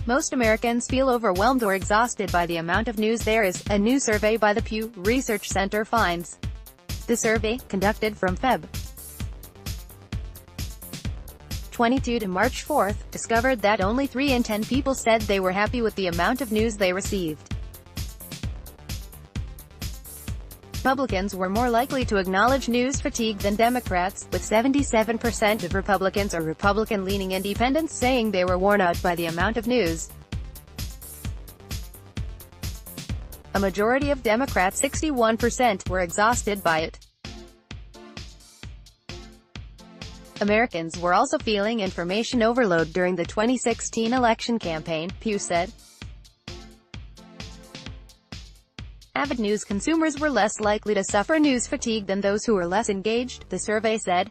Most Americans feel overwhelmed or exhausted by the amount of news there is, a new survey by the Pew Research Center finds. The survey, conducted from Feb. 22 to March 4, discovered that only 3 in 10 people said they were happy with the amount of news they received. Republicans were more likely to acknowledge news fatigue than Democrats, with 77% of Republicans or Republican-leaning independents saying they were worn out by the amount of news. A majority of Democrats, 61%, were exhausted by it. Americans were also feeling information overload during the 2016 election campaign, Pew said. Avid news consumers were less likely to suffer news fatigue than those who were less engaged, the survey said.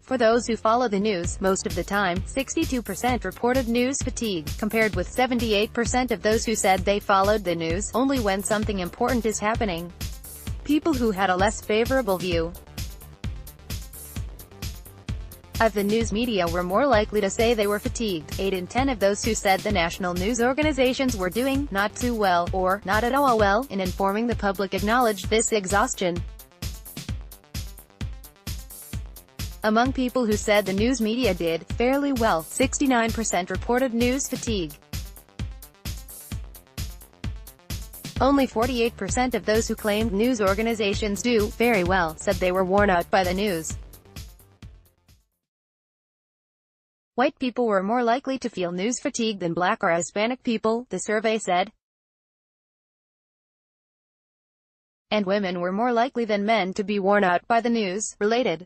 For those who follow the news, most of the time, 62% reported news fatigue, compared with 78% of those who said they followed the news only when something important is happening. People who had a less favorable view of the news media were more likely to say they were fatigued. 8 in 10 of those who said the national news organizations were doing not too well, or not at all well, in informing the public acknowledged this exhaustion. Among people who said the news media did fairly well, 69% reported news fatigue. Only 48% of those who claimed news organizations do very well said they were worn out by the news. White people were more likely to feel news fatigue than Black or Hispanic people, the survey said. And women were more likely than men to be worn out by the news, related.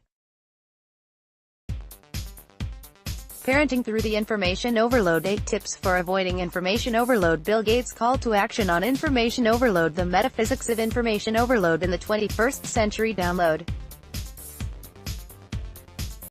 Parenting through the information overload. 8 tips for avoiding information overload. Bill Gates' call to action on information overload. The metaphysics of information overload in the 21st century. Download